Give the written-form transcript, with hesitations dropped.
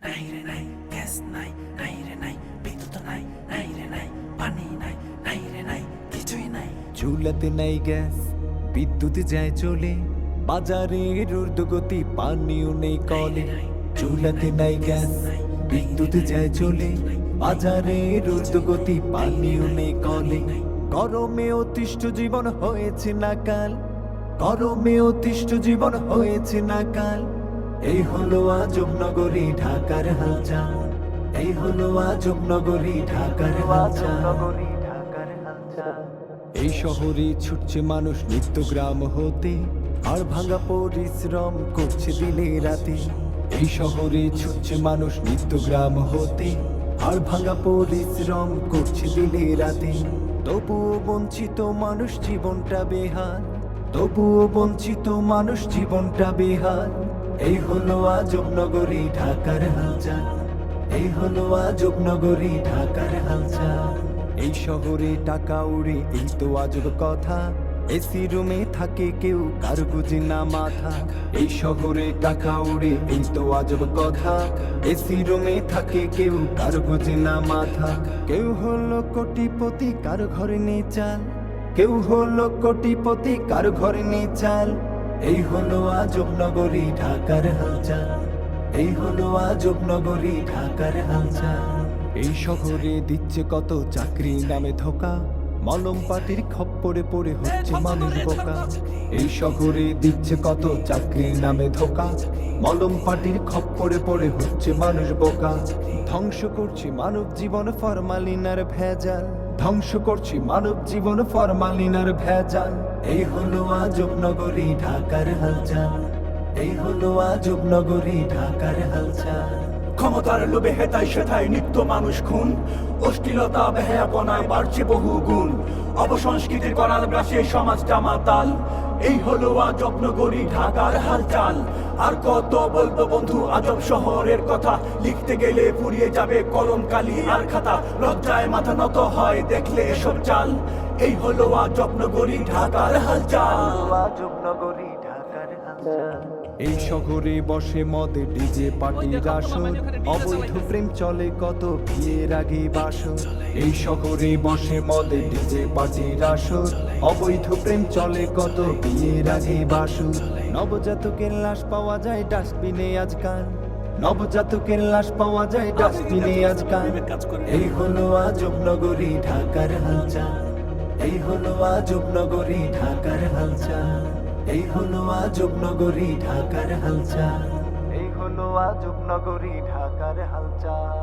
নাই রে নাই গ্যাস নাই, নাই রে নাই বিদ্যুৎ নাই, নাই রে নাই পানি নাই, নাই রে নাই কিছুই নাই। চুলাতে নাই গ্যাস, বিদ্যুৎ যায় চলে, বাজারের ঊর্ধ্বগতি পানিও নেই কলে। চুলাতে নাই গ্যাস, বিদ্যুৎ যায় চলে, বাজারের ঊর্ধ্বগতি পানিও নেই কলে। গরমে অতিষ্ঠ জীবন হয়েছে নাকাল, গরমে অতিষ্ঠ জীবন হয়েছে নাকাল। এই হলো আজব নগরী ঢাকার হালচাল, এই হলো আজব নগরী ঢাকার হালচাল। এই শহরে ছুটছে মানুষ নিত্য গ্রাম হতে, আর ভাঙা পরিশ্রম করছে দিনে রাতে। এই শহরে ছুটছে মানুষ নিত্য গ্রাম হতে, আর ভাঙা পরিশ্রম করছে দিনে রাতে। তবুও বঞ্চিত মানুষ জীবনটা বেহাল, তবুও বঞ্চিত মানুষ জীবনটা বেহাল। এই হলো আজব নগরী ঢাকার হালচাল, এই হলো আজব নগরী ঢাকার হালচাল। এই শহরে টাকা উড়ে এই তো আজব কথা, এসি রুমে থাকে কেউ কার বুঝি না মাথা। এই শহরে টাকা উড়ে এই তো আজব কথা, এসি রুমে থাকে কেউ কার বুঝি না মাথা। কেউ হলো কোটিপতি কার ঘরে নেই চাল, কেউ হলো কোটিপতি কার ঘরে নেই চাল। এই হলো আজব নগরী ঢাকার হালচাল, এই হলো আজব নগরী ঢাকার হালচাল। এই শহরে দিচ্ছে কত চাকরি নামে ধোকা, মলম পাটির খপ্পরে পড়ে হচ্ছে মানুষ বোকা। এই শহরে দিচ্ছে কত চাকরি নামে ধোকা, মলম পাটির খপ্পরে পড়ে হচ্ছে মানুষ বোকা। ধ্বংস করছে মানব জীবন ফরমালিনার ভেজাল, ধ্বংস করছে মানব জীবন ফরমালিনার ভেজাল। এই হলো আজব নগরী ঢাকার হালচাল, এই হলো আজব নগরী ঢাকার হালচাল। ক্ষমতার লোভে হেতাই সেথায় নিত্য মানুষ খুন, অশ্লীলতা বেহায়াপনায় বাড়ছে বহু গুণ। অবসংস্কৃতির করাল গ্রাসে সমাজটা মাতাল, এই হলো আজব নগরী ঢাকার হালচাল। আর কত বলবো বন্ধু আজব শহরের কথা, লিখতে গেলে পুড়িয়ে যাবে কলম কালি আর খাতা। লজ্জায় মাথা নত হয় দেখলে এসব চাল, এই হলো আজব নগরী ঢাকার হালচাল। আজব নগরী ঢাকার হালচাল। এই শহরে বসে মদে ডিজে পার্টির আসর, অবৈধ প্রেম চলে কত বিয়ের আগে বাসর। এই শহরে বসে মদে ডিজে পার্টির আসর, অবৈধ প্রেম চলে কত বিয়ের আগে বাসর। নবজাতকের লাশ পাওয়া যায় ডাস্টবিনে আজকাল, নবজাতকের লাশ পাওয়া যায় ডাস্টবিনে আজকাল। এই হলো আজব নগরী ঢাকার হালচাল, এই হলো আজব নগরী ঢাকার হালচাল। এই হলো আজব নগরী ঢাকার হালচাল, এই হলো আজব নগরী ঢাকার হালচাল।